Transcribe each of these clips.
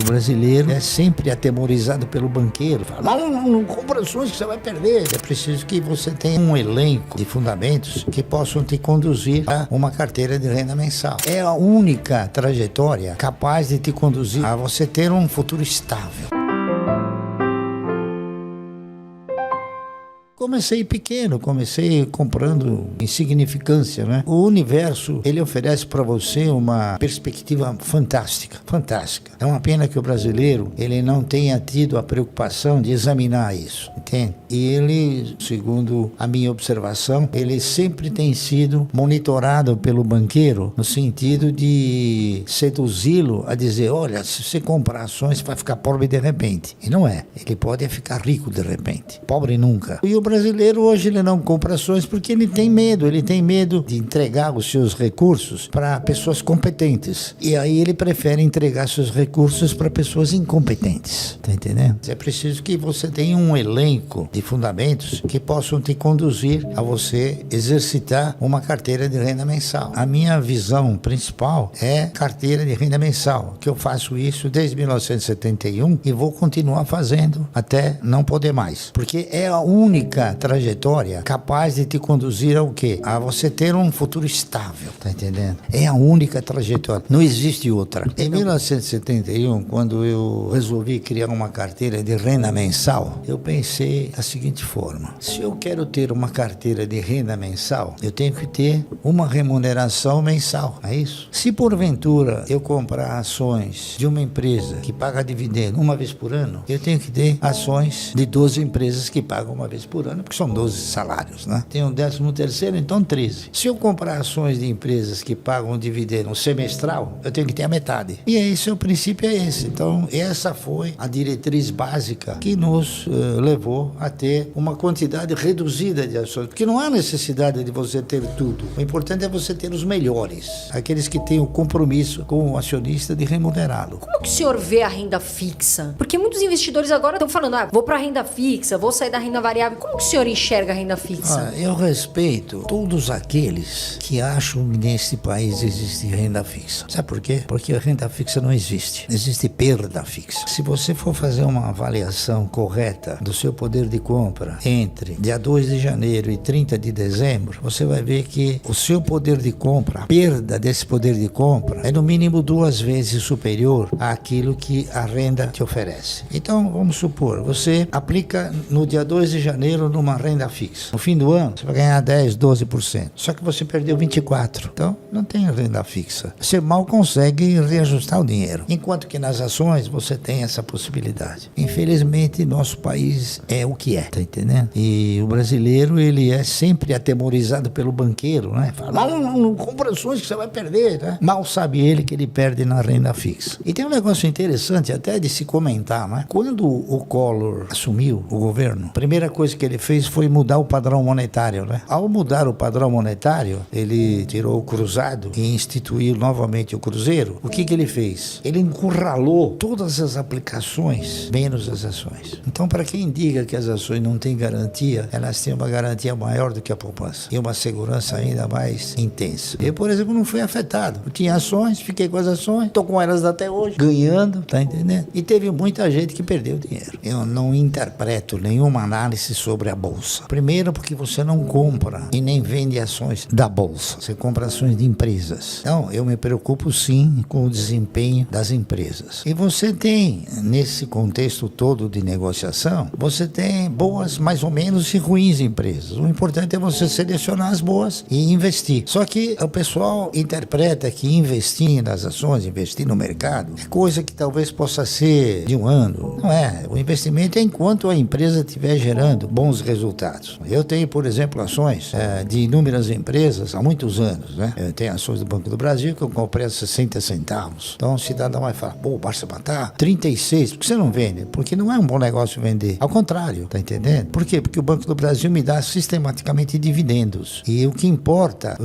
O brasileiro é sempre atemorizado pelo banqueiro. Fala, não compra ações que você vai perder. É preciso que você tenha um elenco de fundamentos que possam te conduzir a uma carteira de renda mensal. É a única trajetória capaz de te conduzir a você ter um futuro estável. Comecei pequeno, comecei comprando insignificância, né? O universo, ele oferece para você uma perspectiva fantástica, fantástica. É uma pena que o brasileiro, ele não tenha tido a preocupação de examinar isso, entende? E ele, segundo a minha observação, ele sempre tem sido monitorado pelo banqueiro no sentido de seduzi-lo a dizer, olha, se você comprar ações, você vai ficar pobre de repente. E não é. Ele pode ficar rico de repente. Pobre nunca. E o brasileiro hoje ele não compra ações porque ele tem medo de entregar os seus recursos para pessoas competentes. E aí ele prefere entregar seus recursos para pessoas incompetentes. Tá entendendo? É preciso que você tenha um elenco de fundamentos que possam te conduzir a você exercitar uma carteira de renda mensal. A minha visão principal é carteira de renda mensal, que eu faço isso desde 1971 e vou continuar fazendo até não poder mais. Porque é a única trajetória capaz de te conduzir ao quê? A você ter um futuro estável, tá entendendo? É a única trajetória, não existe outra. Em 1971, quando eu resolvi criar uma carteira de renda mensal, eu pensei da seguinte forma: se eu quero ter uma carteira de renda mensal, eu tenho que ter uma remuneração mensal, é isso? Se porventura eu comprar ações de uma empresa que paga dividendo uma vez por ano, eu tenho que ter ações de 12 empresas que pagam uma vez por ano, porque são 12 salários, né? Tem um 13º, então 13. Se eu comprar ações de empresas que pagam dividendo semestral, eu tenho que ter a metade. E esse o princípio é esse. Então, essa foi a diretriz básica que nos levou a ter uma quantidade reduzida de ações, porque não há necessidade de você ter tudo. O importante é você ter os melhores, aqueles que têm o compromisso com o acionista de remunerá-lo. Como que o senhor vê a renda fixa? Porque muitos investidores agora estão falando, vou para a renda fixa, vou sair da renda variável. Como que o senhor enxerga a renda fixa? Eu respeito todos aqueles que acham que nesse país existe renda fixa. Sabe por quê? Porque a renda fixa não existe. Existe perda fixa. Se você for fazer uma avaliação correta do seu poder de compra entre dia 2 de janeiro e 30 de dezembro, você vai ver que o seu poder de compra, a perda desse poder de compra, é no mínimo 2 vezes superior àquilo que a renda te oferece. Então, vamos supor, você aplica no dia 2 de janeiro numa renda fixa. No fim do ano, você vai ganhar 10, 12%. Só que você perdeu 24%. Então, não tem renda fixa. Você mal consegue reajustar o dinheiro. Enquanto que nas ações, você tem essa possibilidade. Infelizmente, nosso país é o que é, tá entendendo? E o brasileiro, ele é sempre atemorizado pelo banqueiro, né? Fala, não compra ações que você vai perder, né? Mal sabe ele que ele perde na renda fixa. E tem um negócio interessante até de se comentar, né? Quando o Collor assumiu o governo, a primeira coisa que ele fez foi mudar o padrão monetário, né? Ao mudar o padrão monetário, ele tirou o cruzado e instituiu novamente o cruzeiro. O que ele fez? Ele encurralou todas as aplicações, menos as ações. Então, para quem diga que as ações não têm garantia, elas têm uma garantia maior do que a poupança e uma segurança ainda mais intensa. Eu, por exemplo, não fui afetado. Eu tinha ações, fiquei com as ações, estou com elas até hoje, ganhando, tá entendendo? E teve muita gente que perdeu dinheiro. Eu não interpreto nenhuma análise sobre a bolsa. Primeiro, porque você não compra e nem vende ações da bolsa. Você compra ações de empresas. Então, eu me preocupo sim com o desempenho das empresas. E você tem, nesse contexto todo de negociação, você tem boas, mais ou menos, e ruins empresas. O importante é você selecionar as boas e investir. Só que o pessoal interpreta que investir nas ações, investir no mercado, é coisa que talvez possa ser de um ano. Não é. O investimento é enquanto a empresa estiver gerando bons resultados. Eu tenho, por exemplo, ações de inúmeras empresas há muitos anos, né? Eu tenho ações do Banco do Brasil que eu comprei a 60 centavos. Então o cidadão vai falar, pô, basta matar 36, por que você não vende? Porque não é um bom negócio vender. Ao contrário, contrário, tá entendendo? Por quê? Porque o Banco do Brasil me dá sistematicamente dividendos. E o que importa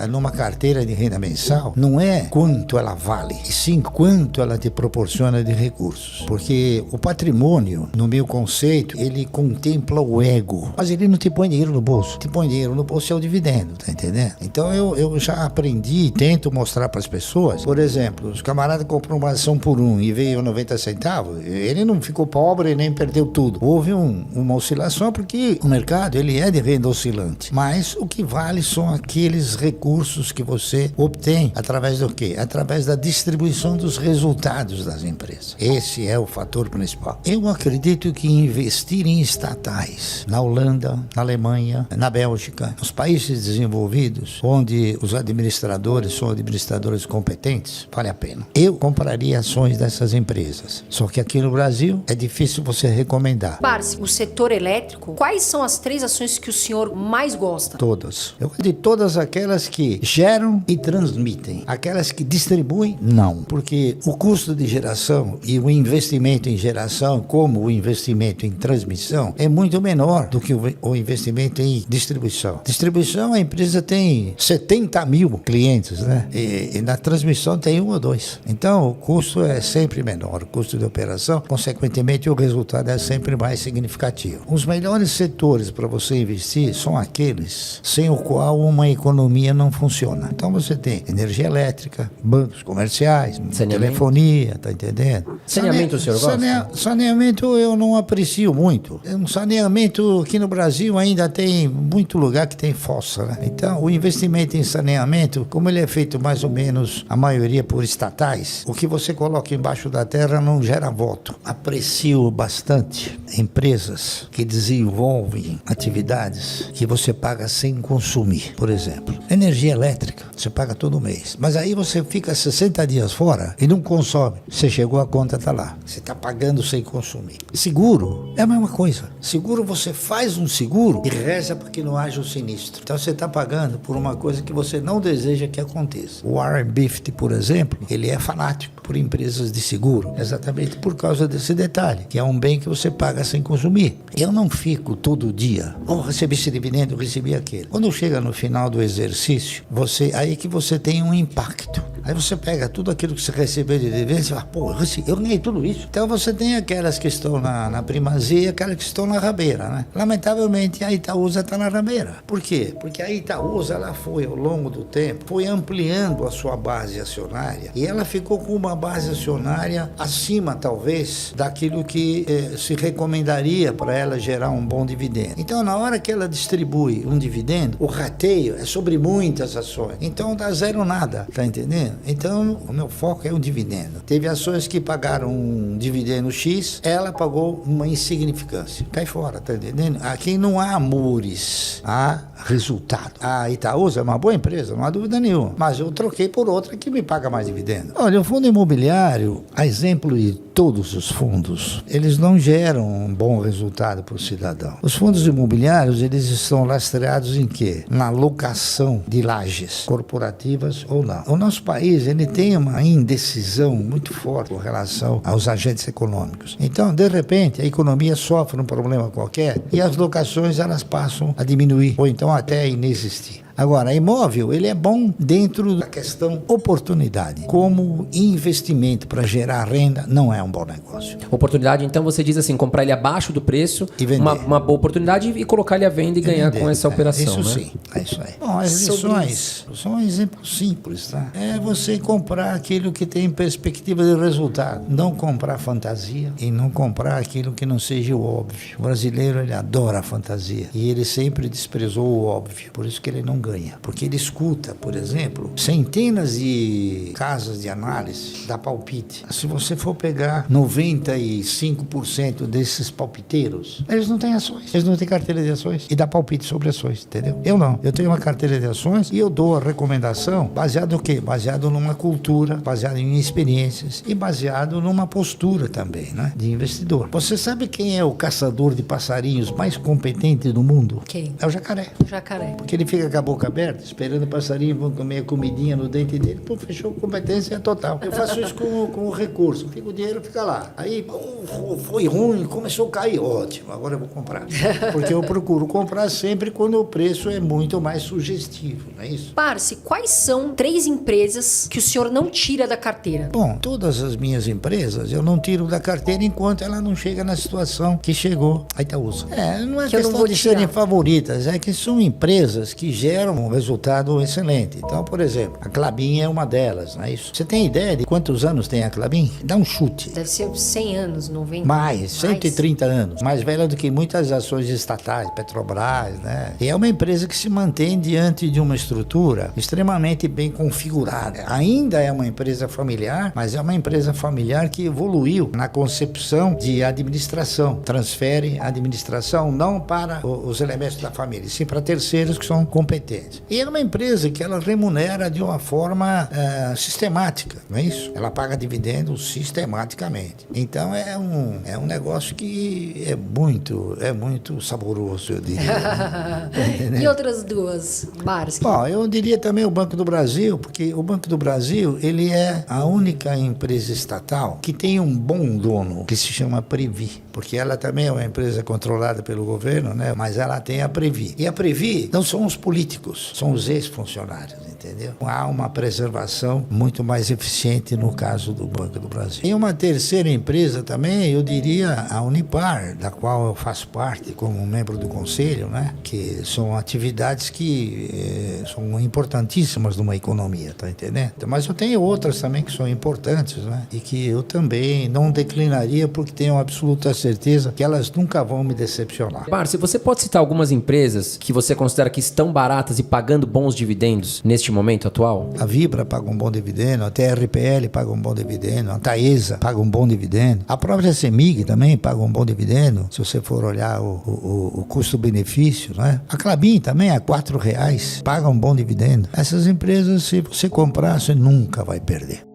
numa carteira de renda mensal não é quanto ela vale, e sim quanto ela te proporciona de recursos. Porque o patrimônio, no meu conceito, ele contempla o ego, mas ele não te põe dinheiro no bolso. Te põe dinheiro no bolso é o dividendo, tá entendendo? Então eu já aprendi e tento mostrar para as pessoas. Por exemplo, os camaradas compram uma ação por 1 e veio 90 centavos, ele não ficou pobre nem perdeu tudo. Houve uma oscilação porque o mercado ele é de renda oscilante, mas o que vale são aqueles recursos que você obtém através do quê? Através da distribuição dos resultados das empresas. Esse é o fator principal. Eu acredito que investir em estatais na Holanda, na Alemanha, na Bélgica, nos países desenvolvidos, onde os administradores são administradores competentes, vale a pena. Eu compraria ações dessas empresas. Só que aqui no Brasil é difícil você recomendar. Barsi, o setor elétrico, quais são as 3 ações que o senhor mais gosta? Todas. Eu gosto de todas aquelas que geram e transmitem. Aquelas que distribuem, não. Porque o custo de geração e o investimento em geração, como o investimento em transmissão, é muito menor do que o investimento em distribuição. Distribuição, a empresa tem 70 mil clientes, né? E na transmissão tem 1 ou 2. Então, o custo é sempre menor. O custo de operação, consequentemente, o resultado é sempre mais significativo. Os melhores setores para você investir são aqueles sem o qual uma economia não funciona. Então, você tem energia elétrica, bancos comerciais, telefonia, tá entendendo? Saneamento, o senhor gosta? Saneamento eu não aprecio muito. Um saneamento aqui no Brasil ainda tem muito lugar que tem fossa, né? Então, o investimento em saneamento, como ele é feito mais ou menos, a maioria por estatais, o que você coloca embaixo da terra não gera voto. Aprecio bastante empresas que desenvolvem atividades que você paga sem consumir. Por exemplo, energia elétrica, você paga todo mês. Mas aí você fica 60 dias fora e não consome. Você chegou, a conta está lá. Você está pagando sem consumir. Seguro é a mesma coisa. Seguro, você faz um seguro e reza para que não haja um sinistro. Então você está pagando por uma coisa que você não deseja que aconteça. O Warren Buffett, por exemplo, ele é fanático por empresas de seguro, exatamente por causa desse detalhe, que é um bem que você paga sem consumir. Eu não fico todo dia, recebi esse dividendo, recebi aquele. Quando chega no final do exercício, aí que você tem um impacto. Aí você pega tudo aquilo que você recebeu de dividendo e fala, eu ganhei tudo isso. Então você tem aquelas que estão na primazia e aquelas que estão na rabeira, né? Lamentavelmente, a Itaúsa está na rabeira. Por quê? Porque a Itaúsa, ela foi, ao longo do tempo, foi ampliando a sua base acionária e ela ficou com uma base acionária acima, talvez, daquilo que se recomendaria para ela gerar um bom dividendo. Então, na hora que ela distribui um dividendo, o rateio é sobre muitas ações. Então, dá zero nada, tá entendendo? Então, o meu foco é o dividendo. Teve ações que pagaram um dividendo X, ela pagou uma insignificância. Cai fora, tá entendendo? Aqui não há amores, há resultado. A Itaúsa é uma boa empresa, não há dúvida nenhuma. Mas eu troquei por outra que me paga mais dividendo. Olha, o fundo imobiliário, a exemplo de todos os fundos, eles não geram um bom resultado para o cidadão. Os fundos imobiliários, eles estão lastreados em quê? Na locação de lajes corporativas ou não. O nosso país, ele tem uma indecisão muito forte com relação aos agentes econômicos. Então, de repente, a economia sofre um problema qualquer e as locações, elas passam a diminuir ou então até a inexistir. Agora, imóvel, ele é bom dentro da questão oportunidade. Como investimento para gerar renda, não é um bom negócio. Oportunidade, então você diz assim, comprar ele abaixo do preço, e vender. Uma boa oportunidade e colocar ele à venda e ganhar com essa operação, isso, né? Sim, é isso aí. Bom, as lições são um exemplo simples, tá? É você comprar aquilo que tem perspectiva de resultado. Não comprar fantasia e não comprar aquilo que não seja o óbvio. O brasileiro, ele adora a fantasia e ele sempre desprezou o óbvio. Por isso que ele não ganha, porque ele escuta, por exemplo, centenas de casas de análise, dá palpite. Se você for pegar 95% desses palpiteiros, eles não têm ações, eles não têm carteira de ações e dá palpite sobre ações, entendeu? Eu não, eu tenho uma carteira de ações e eu dou a recomendação baseado no quê? Baseado numa cultura, baseado em experiências e baseado numa postura também, né? De investidor. Você sabe quem é o caçador de passarinhos mais competente do mundo? Quem? É o jacaré. Jacaré. Porque ele fica com a boca boca aberta, esperando o passarinho vão comer a comidinha no dente dele, pô, fechou competência total. Eu faço isso com o recurso, o dinheiro fica lá. Aí, foi ruim, começou a cair, ótimo, agora eu vou comprar. Porque eu procuro comprar sempre quando o preço é muito mais sugestivo, não é isso? Parce, quais são 3 empresas que o senhor não tira da carteira? Bom, todas as minhas empresas eu não tiro da carteira enquanto ela não chega na situação que chegou a Itaúsa. Não é Que eu não questão vou de tirar. serem favoritas, é que são empresas que geram um resultado excelente. Então, por exemplo, a Klabin é uma delas, não é isso? Você tem ideia de quantos anos tem a Klabin? Dá um chute. Deve ser 100 anos, 90. Mais, 130 anos. Mais velha do que muitas ações estatais, Petrobras, né? E é uma empresa que se mantém diante de uma estrutura extremamente bem configurada. Ainda é uma empresa familiar, mas é uma empresa familiar que evoluiu na concepção de administração. Transfere a administração não para os elementos da família, sim para terceiros que são competentes. E é uma empresa que ela remunera de uma forma sistemática, não é isso? Ela paga dividendos sistematicamente. Então é um negócio que é muito saboroso, eu diria. Tá entendendo? E outras 2, Parce? Bom, eu diria também o Banco do Brasil, porque o Banco do Brasil, ele é a única empresa estatal que tem um bom dono, que se chama Previ, porque ela também é uma empresa controlada pelo governo, né? Mas ela tem a Previ. E a Previ não são os políticos, são os ex-funcionários, entendeu? Há uma preservação muito mais eficiente no caso do Banco do Brasil. E uma terceira empresa também, eu diria a Unipar, da qual eu faço parte como membro do conselho, né? Que são atividades que são importantíssimas numa economia, tá entendendo? Mas eu tenho outras também que são importantes, né? E que eu também não declinaria porque tenho absoluta certeza que elas nunca vão me decepcionar. Parce, você pode citar algumas empresas que você considera que estão baratas e pagando bons dividendos neste momento atual? A Vibra paga um bom dividendo, a TRPL paga um bom dividendo, a Taesa paga um bom dividendo, a própria CEMIG também paga um bom dividendo, se você for olhar o custo-benefício, né? A Klabin também, a R$4, paga um bom dividendo. Essas empresas, se você comprar, você nunca vai perder.